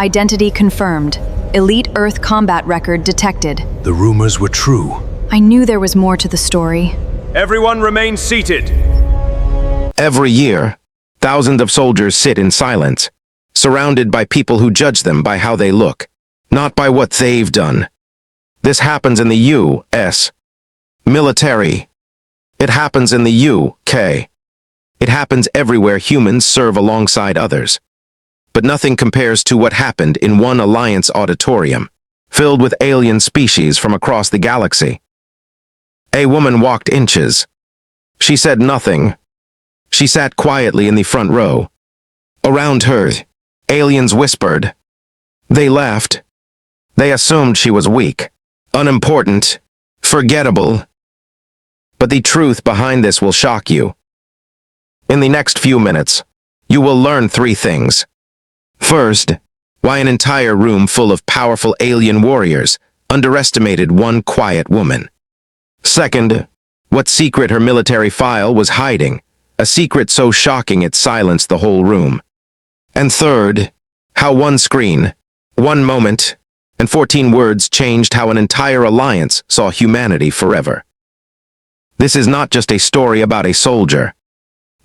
Identity confirmed. Elite Earth combat record detected. The rumors were true. I knew there was more to the story. Everyone remain seated. Every year, thousands of soldiers sit in silence, surrounded by people who judge them by how they look, not by what they've done. This happens in the U.S. military. It happens in the U.K. It happens everywhere humans serve alongside others. But nothing compares to what happened in one Alliance auditorium, filled with alien species from across the galaxy. A woman walked inches. She said nothing. She sat quietly in the front row. Around her, aliens whispered. They laughed. They assumed she was weak, unimportant, forgettable. But the truth behind this will shock you. In the next few minutes, you will learn 3 things. First, why an entire room full of powerful alien warriors underestimated one quiet woman. Second, what secret her military file was hiding, a secret so shocking it silenced the whole room. And third, how one screen, one moment, and 14 words changed how an entire alliance saw humanity forever. This is not just a story about a soldier.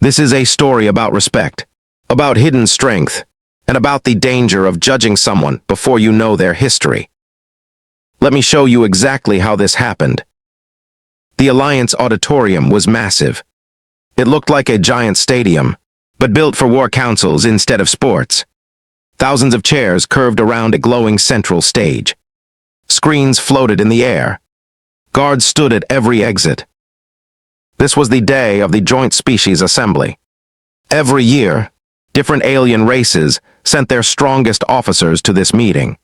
This is a story about respect, about hidden strength, and about the danger of judging someone before you know their history. Let me show you exactly how this happened. The Alliance auditorium was massive. It looked like a giant stadium, but built for war councils instead of sports. Thousands of chairs curved around a glowing central stage. Screens floated in the air. Guards stood at every exit. This was the day of the Joint Species Assembly. Every year, different alien races sent their strongest officers to this meeting.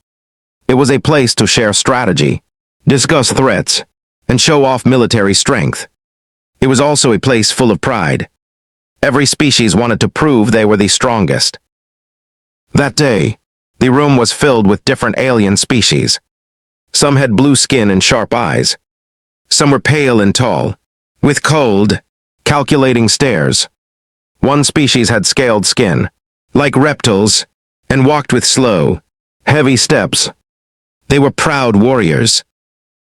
It was a place to share strategy, discuss threats, and show off military strength. It was also a place full of pride. Every species wanted to prove they were the strongest. That day, the room was filled with different alien species. Some had blue skin and sharp eyes. Some were pale and tall, with cold, calculating stares. One species had scaled skin, like reptiles, and walked with slow, heavy steps. They were proud warriors.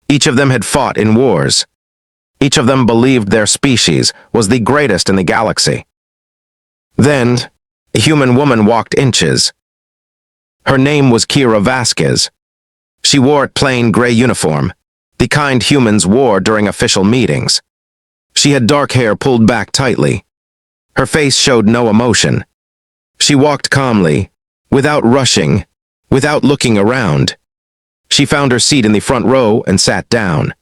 Each of them had fought in wars. Each of them believed their species was the greatest in the galaxy. Then, a human woman walked inches. Her name was Kira Vasquez. She wore a plain gray uniform, the kind humans wore during official meetings. She had dark hair pulled back tightly. Her face showed no emotion. She walked calmly, without rushing, without looking around. She found her seat in the front row and sat down.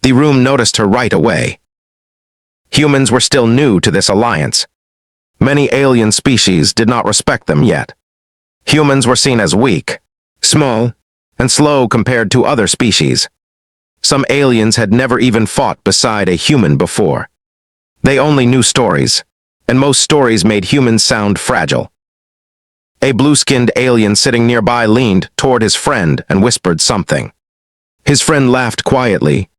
The room noticed her right away. Humans were still new to this alliance. Many alien species did not respect them yet. Humans were seen as weak, small, and slow compared to other species. Some aliens had never even fought beside a human before. They only knew stories, and most stories made humans sound fragile. A blue-skinned alien sitting nearby leaned toward his friend and whispered something. His friend laughed quietly.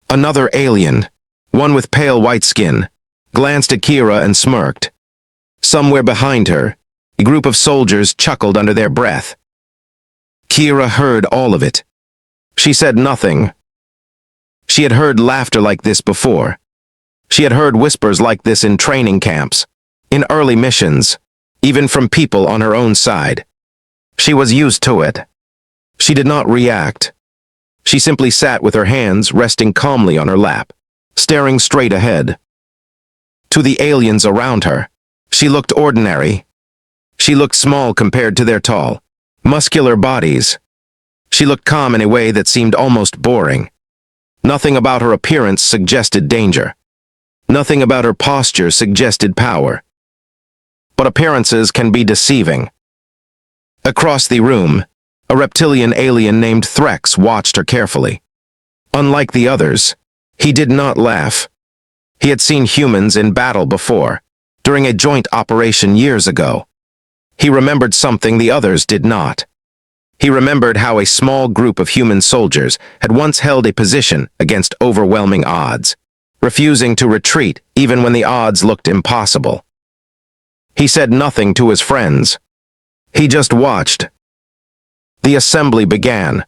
Another alien, one with pale white skin, glanced at Kira and smirked. Somewhere behind her, a group of soldiers chuckled under their breath. Kira heard all of it. She said nothing. She had heard laughter like this before. She had heard whispers like this in training camps, in early missions, even from people on her own side. She was used to it. She did not react. She simply sat with her hands resting calmly on her lap, staring straight ahead. To the aliens around her, she looked ordinary. She looked small compared to their tall, muscular bodies. She looked calm in a way that seemed almost boring. Nothing about her appearance suggested danger. Nothing about her posture suggested power. But appearances can be deceiving. Across the room, a reptilian alien named Threx watched her carefully. Unlike the others, he did not laugh. He had seen humans in battle before, during a joint operation years ago. He remembered something the others did not. He remembered how a small group of human soldiers had once held a position against overwhelming odds, refusing to retreat even when the odds looked impossible. He said nothing to his friends. He just watched. The assembly began.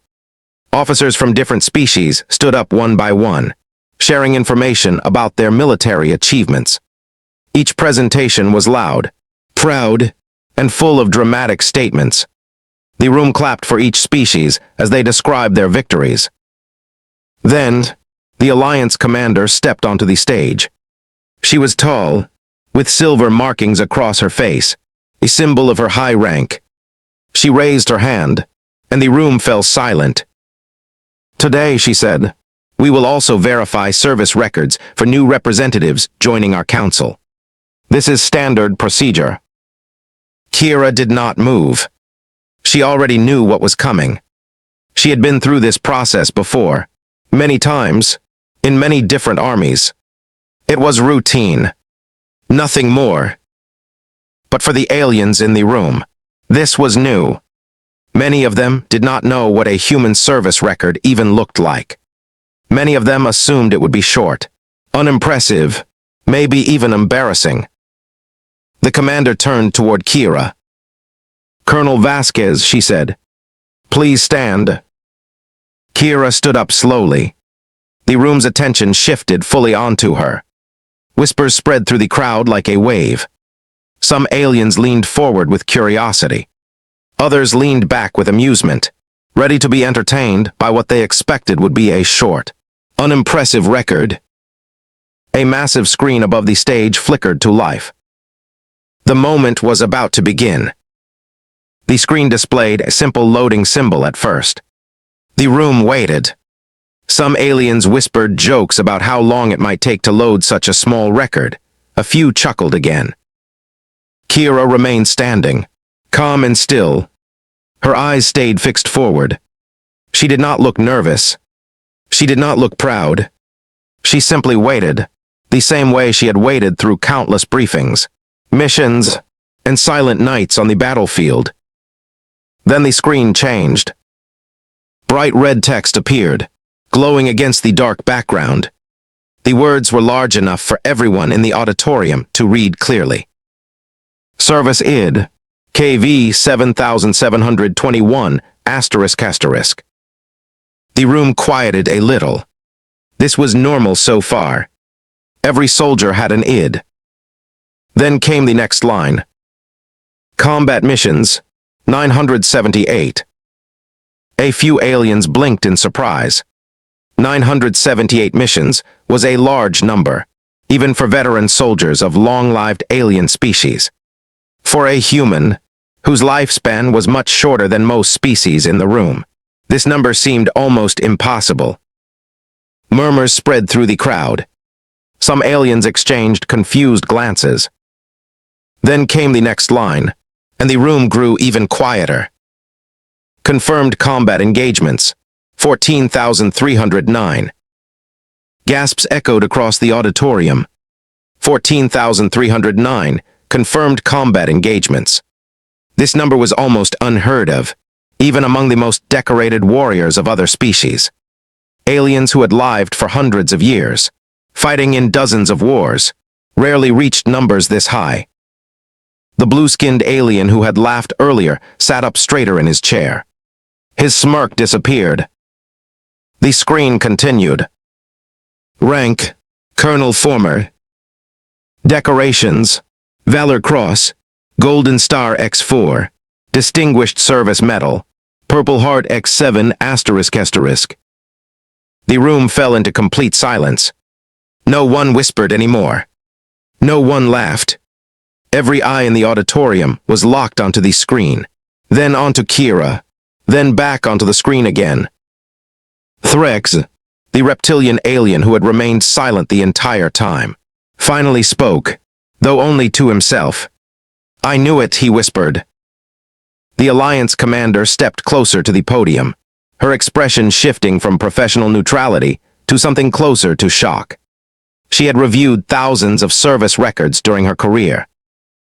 Officers from different species stood up one by one, sharing information about their military achievements. Each presentation was loud, proud, and full of dramatic statements. The room clapped for each species as they described their victories. Then, the Alliance commander stepped onto the stage. She was tall, with silver markings across her face, a symbol of her high rank. She raised her hand, and the room fell silent. "Today," she said, "we will also verify service records for new representatives joining our council. This is standard procedure." Kira did not move. She already knew what was coming. She had been through this process before, many times, in many different armies. It was routine. Nothing more. But for the aliens in the room, this was new. Many of them did not know what a human service record even looked like. Many of them assumed it would be short, unimpressive, maybe even embarrassing. The commander turned toward Kira. "Colonel Vasquez," she said, "please stand." Kira stood up slowly. The room's attention shifted fully onto her. Whispers spread through the crowd like a wave. Some aliens leaned forward with curiosity. Others leaned back with amusement, ready to be entertained by what they expected would be a short, unimpressive record. A massive screen above the stage flickered to life. The moment was about to begin. The screen displayed a simple loading symbol at first. The room waited. Some aliens whispered jokes about how long it might take to load such a small record. A few chuckled again. Kira remained standing, calm and still. Her eyes stayed fixed forward. She did not look nervous. She did not look proud. She simply waited, the same way she had waited through countless briefings, missions, and silent nights on the battlefield. Then the screen changed. Bright red text appeared, glowing against the dark background. The words were large enough for everyone in the auditorium to read clearly. Service ID, KV 7721, ***. The room quieted a little. This was normal so far. Every soldier had an ID. Then came the next line. Combat missions, 978. A few aliens blinked in surprise. 978 missions was a large number, even for veteran soldiers of long-lived alien species. For a human, whose lifespan was much shorter than most species in the room, this number seemed almost impossible. Murmurs spread through the crowd. Some aliens exchanged confused glances. Then came the next line, and the room grew even quieter. Confirmed combat engagements, 14,309. Gasps echoed across the auditorium. 14,309 confirmed combat engagements. This number was almost unheard of, even among the most decorated warriors of other species. Aliens who had lived for hundreds of years, fighting in dozens of wars, rarely reached numbers this high. The blue-skinned alien who had laughed earlier sat up straighter in his chair. His smirk disappeared. The screen continued. Rank, Colonel Former. Decorations, Valor Cross, Golden Star X4, Distinguished Service Medal, Purple Heart X7 ***. The room fell into complete silence. No one whispered anymore. No one laughed. Every eye in the auditorium was locked onto the screen, then onto Kira, then back onto the screen again. Threx, the reptilian alien who had remained silent the entire time, finally spoke, though only to himself. "I knew it," he whispered. The Alliance commander stepped closer to the podium, her expression shifting from professional neutrality to something closer to shock. She had reviewed thousands of service records during her career.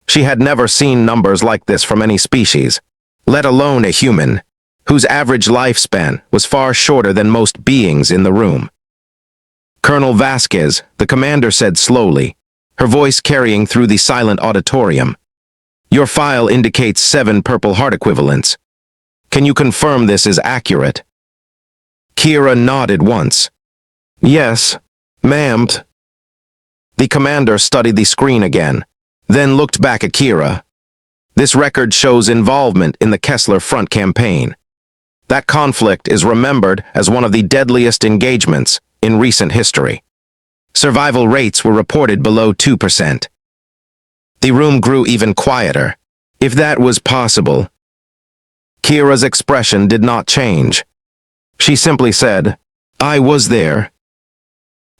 She had never seen numbers like this from any species, let alone a human, whose average lifespan was far shorter than most beings in the room. "Colonel Vasquez," the commander said slowly, her voice carrying through the silent auditorium. Your file indicates 7 Purple Heart equivalents. Can you confirm this is accurate? Kira nodded once. Yes, ma'am. The commander studied the screen again, then looked back at Kira. This record shows involvement in the Kessler Front campaign. That conflict is remembered as one of the deadliest engagements in recent history. Survival rates were reported below 2%. The room grew even quieter, if that was possible. Kira's expression did not change. She simply said, "I was there."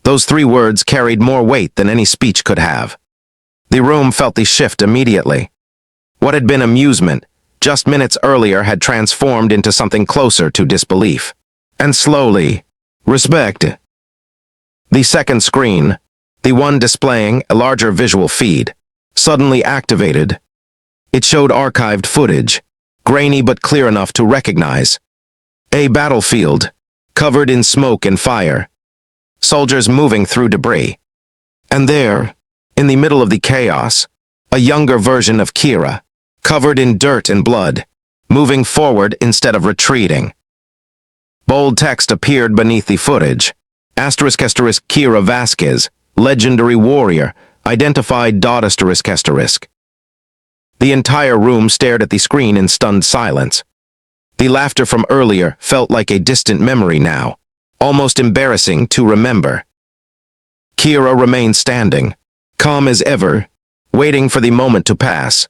Those 3 words carried more weight than any speech could have. The room felt the shift immediately. What had been amusement just minutes earlier had transformed into something closer to disbelief. And slowly, respect. The second screen, the one displaying a larger visual feed, suddenly activated. It showed archived footage, grainy but clear enough to recognize. A battlefield, covered in smoke and fire. Soldiers moving through debris. And there, in the middle of the chaos, a younger version of Kira, covered in dirt and blood, moving forward instead of retreating. Bold text appeared beneath the footage. **** Kira Vasquez, legendary warrior, identified ****. The entire room stared at the screen in stunned silence. The laughter from earlier felt like a distant memory now, almost embarrassing to remember. Kira remained standing, calm as ever, waiting for the moment to pass.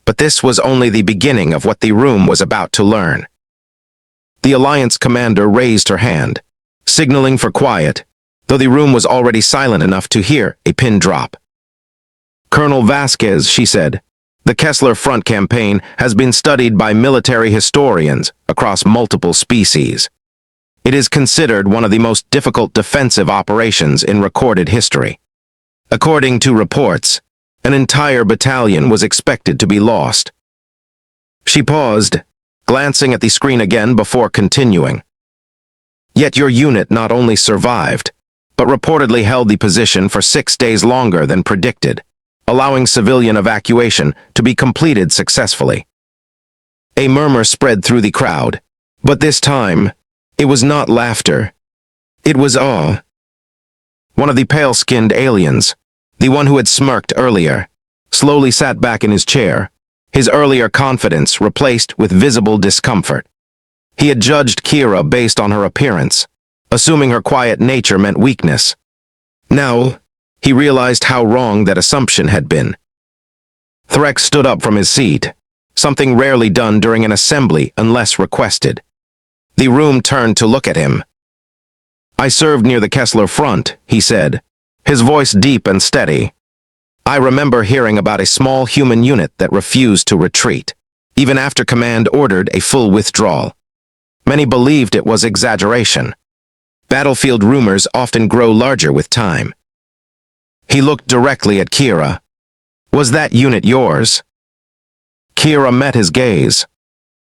But this was only the beginning of what the room was about to learn. The Alliance commander raised her hand, signaling for quiet, though the room was already silent enough to hear a pin drop. "Colonel Vasquez," she said, "the Kessler Front campaign has been studied by military historians across multiple species. It is considered one of the most difficult defensive operations in recorded history. According to reports, an entire battalion was expected to be lost." She paused, glancing at the screen again before continuing. "Yet your unit not only survived, but reportedly held the position for 6 days longer than predicted, allowing civilian evacuation to be completed successfully." A murmur spread through the crowd, but this time, it was not laughter. It was awe. One of the pale-skinned aliens, the one who had smirked earlier, slowly sat back in his chair, his earlier confidence replaced with visible discomfort. He had judged Kira based on her appearance, assuming her quiet nature meant weakness. Now, he realized how wrong that assumption had been. Threx stood up from his seat, something rarely done during an assembly unless requested. The room turned to look at him. "I served near the Kessler Front," he said, his voice deep and steady. "I remember hearing about a small human unit that refused to retreat, even after command ordered a full withdrawal. Many believed it was exaggeration. Battlefield rumors often grow larger with time." He looked directly at Kira. "Was that unit yours?" Kira met his gaze.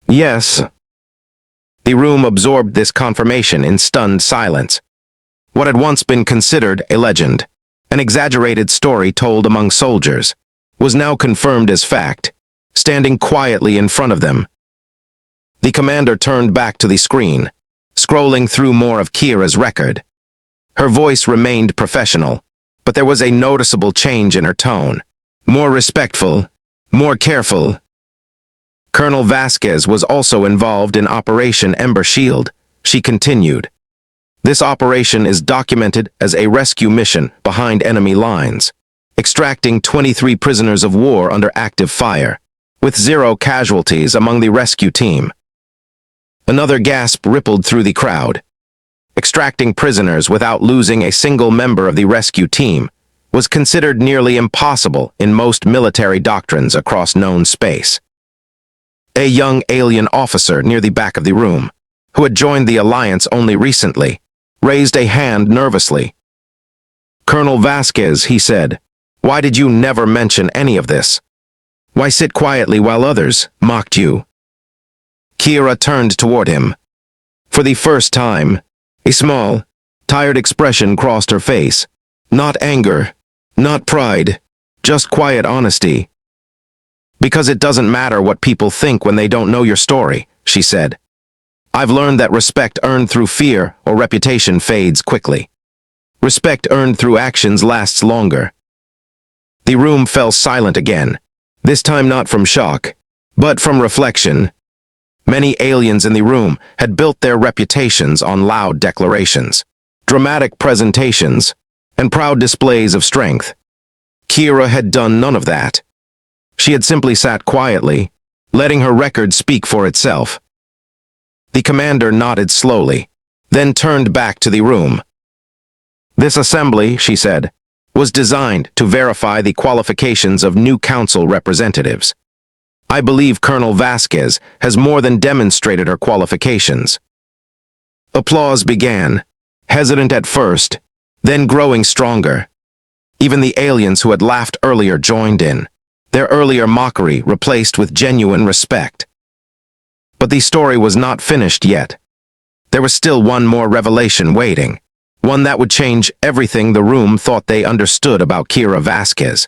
"Yes." The room absorbed this confirmation in stunned silence. What had once been considered a legend, an exaggerated story told among soldiers, was now confirmed as fact, standing quietly in front of them. The commander turned back to the screen, scrolling through more of Kira's record. Her voice remained professional, but there was a noticeable change in her tone. More respectful, more careful. "Colonel Vasquez was also involved in Operation Ember Shield," she continued. "This operation is documented as a rescue mission behind enemy lines, extracting 23 prisoners of war under active fire, with 0 casualties among the rescue team." Another gasp rippled through the crowd. Extracting prisoners without losing a single member of the rescue team was considered nearly impossible in most military doctrines across known space. A young alien officer near the back of the room, who had joined the Alliance only recently, raised a hand nervously. "Colonel Vasquez," he said, "why did you never mention any of this? Why sit quietly while others mocked you?" Kira turned toward him. For the first time, a small, tired expression crossed her face. Not anger, not pride, just quiet honesty. Because it doesn't matter what people think when they don't know your story, she said. I've learned that respect earned through fear or reputation fades quickly. Respect earned through actions lasts longer. The room fell silent again, this time not from shock, but from reflection. Many aliens in the room had built their reputations on loud declarations, dramatic presentations, and proud displays of strength. Kira had done none of that. She had simply sat quietly, letting her record speak for itself. The commander nodded slowly, then turned back to the room. This assembly, she said, was designed to verify the qualifications of new council representatives. I believe Colonel Vasquez has more than demonstrated her qualifications. Applause began, hesitant at first, then growing stronger. Even the aliens who had laughed earlier joined in, their earlier mockery replaced with genuine respect. But the story was not finished yet. There was still one more revelation waiting, one that would change everything the room thought they understood about Kira Vasquez.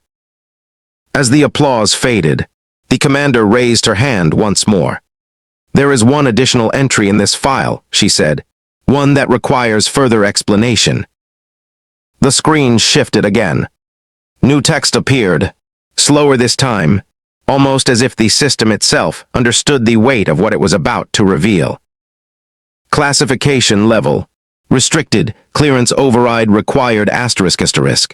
As the applause faded, the commander raised her hand once more. There is one additional entry in this file, she said, one that requires further explanation. The screen shifted again. New text appeared, slower this time, almost as if the system itself understood the weight of what it was about to reveal. Classification level, restricted, clearance override required ***.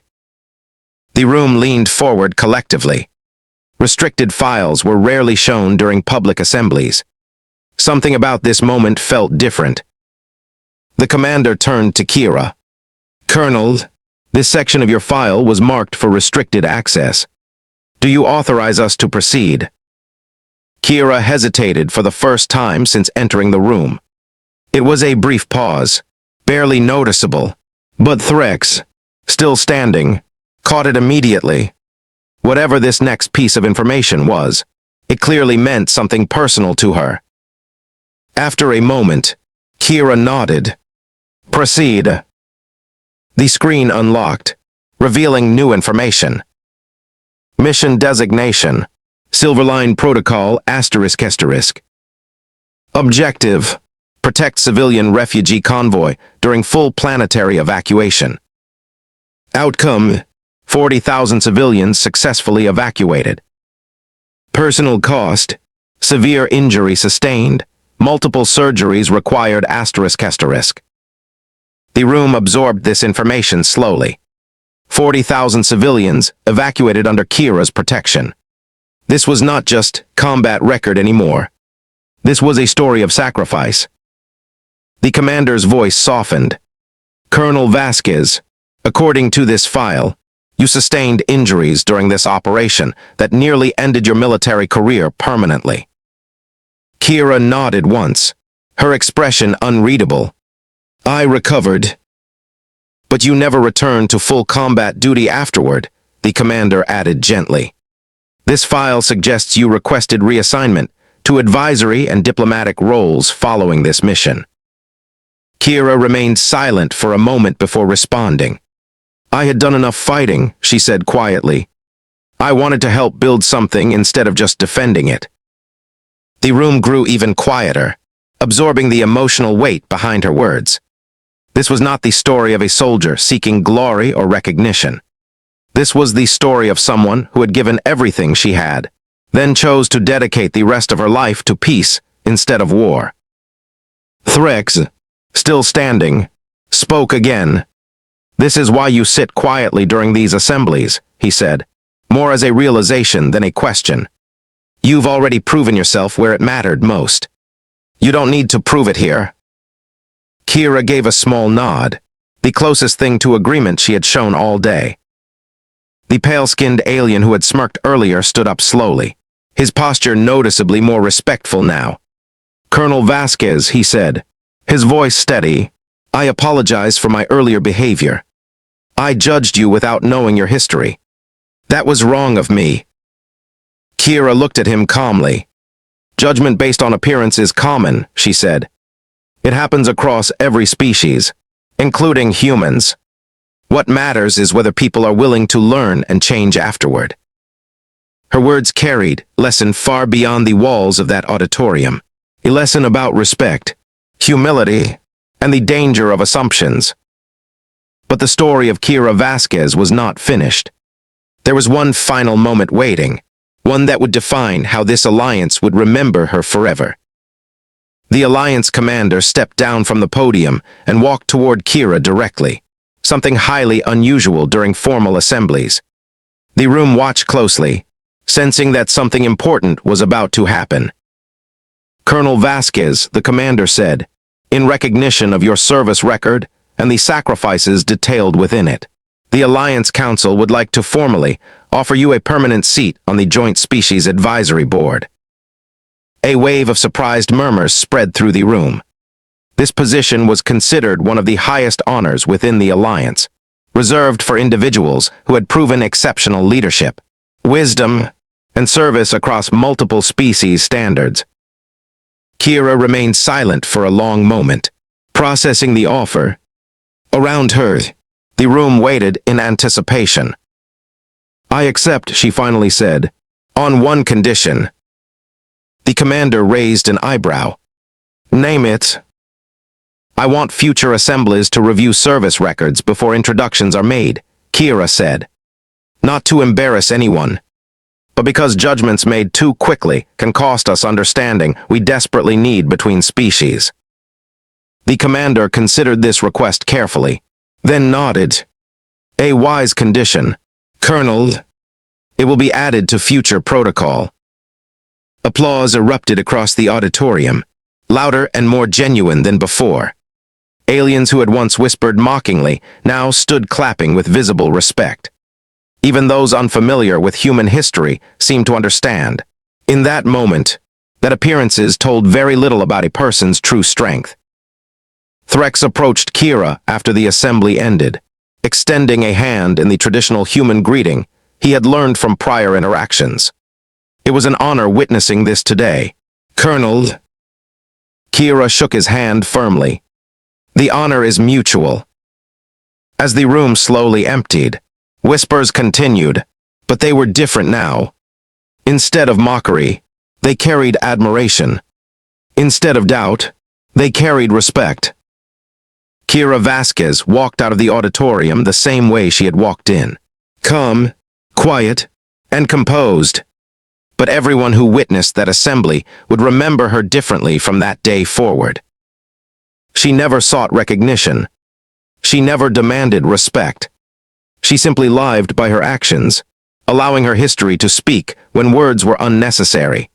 The room leaned forward collectively. Restricted files were rarely shown during public assemblies. Something about this moment felt different. The commander turned to Kira. Colonel, this section of your file was marked for restricted access. Do you authorize us to proceed? Kira hesitated for the first time since entering the room. It was a brief pause, barely noticeable, but Threx, still standing, caught it immediately. Whatever this next piece of information was, it clearly meant something personal to her. After a moment, Kira nodded. Proceed. The screen unlocked, revealing new information. Mission designation, Silverline Protocol ***. Objective, protect civilian refugee convoy during full planetary evacuation. Outcome, 40,000 civilians successfully evacuated. Personal cost, severe injury sustained, multiple surgeries required ***. The room absorbed this information slowly. 40,000 civilians evacuated under Kira's protection. This was not just combat record anymore. This was a story of sacrifice. The commander's voice softened. Colonel Vasquez, according to this file, you sustained injuries during this operation that nearly ended your military career permanently. Kira nodded once, her expression unreadable. I recovered. But you never returned to full combat duty afterward, the commander added gently. This file suggests you requested reassignment to advisory and diplomatic roles following this mission. Kira remained silent for a moment before responding. I had done enough fighting, she said quietly. I wanted to help build something instead of just defending it. The room grew even quieter, absorbing the emotional weight behind her words. This was not the story of a soldier seeking glory or recognition. This was the story of someone who had given everything she had, then chose to dedicate the rest of her life to peace instead of war. Threx, still standing, spoke again. This is why you sit quietly during these assemblies, he said, more as a realization than a question. You've already proven yourself where it mattered most. You don't need to prove it here. Kira gave a small nod, the closest thing to agreement she had shown all day. The pale-skinned alien who had smirked earlier stood up slowly, his posture noticeably more respectful now. Colonel Vasquez, he said, his voice steady, I apologize for my earlier behavior. I judged you without knowing your history. That was wrong of me. Kira looked at him calmly. Judgment based on appearance is common, she said. It happens across every species, including humans. What matters is whether people are willing to learn and change afterward. Her words carried lesson far beyond the walls of that auditorium. A lesson about respect, humility, and the danger of assumptions. But the story of Kira Vasquez was not finished. There was one final moment waiting, one that would define how this alliance would remember her forever. The alliance commander stepped down from the podium and walked toward Kira directly, something highly unusual during formal assemblies. The room watched closely, sensing that something important was about to happen. Colonel Vasquez, the commander said, in recognition of your service record and the sacrifices detailed within it, the Alliance Council would like to formally offer you a permanent seat on the Joint Species Advisory Board. A wave of surprised murmurs spread through the room. This position was considered one of the highest honors within the Alliance, reserved for individuals who had proven exceptional leadership, wisdom, and service across multiple species standards. Kira remained silent for a long moment, processing the offer. Around her, the room waited in anticipation. "I accept," she finally said, "on one condition." The commander raised an eyebrow. "Name it." "I want future assemblies to review service records before introductions are made," Kira said. "Not to embarrass anyone, but because judgments made too quickly can cost us understanding we desperately need between species." The commander considered this request carefully, then nodded. "A wise condition, Colonel. It will be added to future protocol." Applause erupted across the auditorium, louder and more genuine than before. Aliens who had once whispered mockingly now stood clapping with visible respect. Even those unfamiliar with human history seemed to understand, in that moment, that appearances told very little about a person's true strength. Threx approached Kira after the assembly ended, extending a hand in the traditional human greeting he had learned from prior interactions. It was an honor witnessing this today. "Colonel." Kira shook his hand firmly. "The honor is mutual." As the room slowly emptied, whispers continued, but they were different now. Instead of mockery, they carried admiration. Instead of doubt, they carried respect. Kira Vasquez walked out of the auditorium the same way she had walked in, calm, quiet, and composed. But everyone who witnessed that assembly would remember her differently from that day forward. She never sought recognition. She never demanded respect. She simply lived by her actions, allowing her history to speak when words were unnecessary.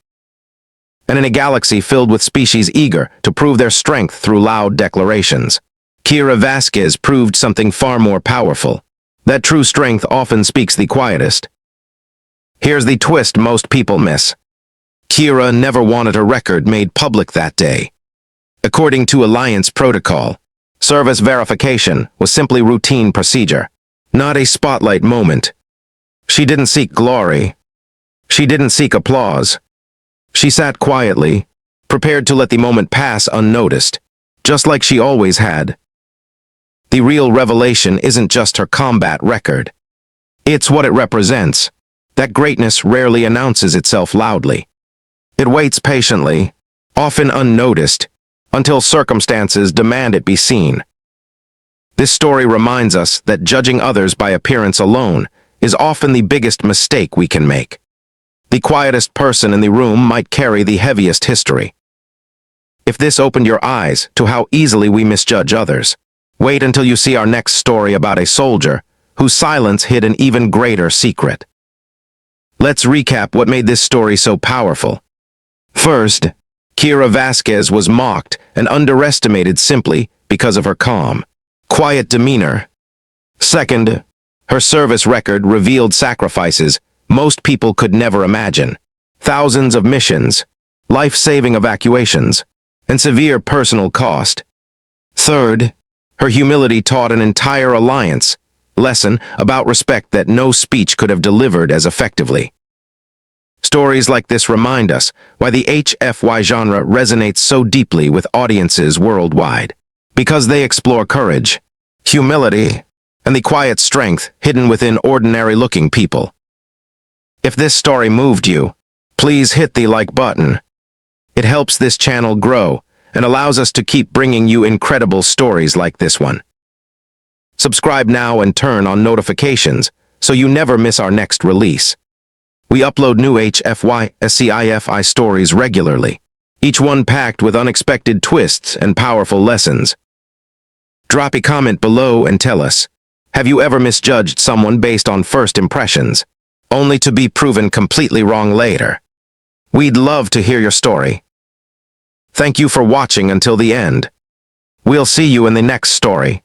And in a galaxy filled with species eager to prove their strength through loud declarations, Kira Vasquez proved something far more powerful, that true strength often speaks the quietest. Here's the twist most people miss. Kira never wanted her record made public that day. According to Alliance protocol, service verification was simply routine procedure, not a spotlight moment. She didn't seek glory. She didn't seek applause. She sat quietly, prepared to let the moment pass unnoticed, just like she always had. The real revelation isn't just her combat record. It's what it represents. That greatness rarely announces itself loudly. It waits patiently, often unnoticed, until circumstances demand it be seen. This story reminds us that judging others by appearance alone is often the biggest mistake we can make. The quietest person in the room might carry the heaviest history. If this opened your eyes to how easily we misjudge others, wait until you see our next story about a soldier whose silence hid an even greater secret. Let's recap what made this story so powerful. First, Kira Vasquez was mocked and underestimated simply because of her calm, quiet demeanor. Second, her service record revealed sacrifices most people could never imagine. Thousands of missions, life-saving evacuations, and severe personal cost. Third, her humility taught an entire alliance lesson about respect that no speech could have delivered as effectively. Stories like this remind us why the HFY genre resonates so deeply with audiences worldwide, because they explore courage, humility, and the quiet strength hidden within ordinary-looking people. If this story moved you, please hit the like button. It helps this channel grow and allows us to keep bringing you incredible stories like this one. Subscribe now and turn on notifications so you never miss our next release. We upload new HFY Sci-Fi stories regularly, each one packed with unexpected twists and powerful lessons. Drop a comment below and tell us, have you ever misjudged someone based on first impressions, only to be proven completely wrong later? We'd love to hear your story. Thank you for watching until the end. We'll see you in the next story.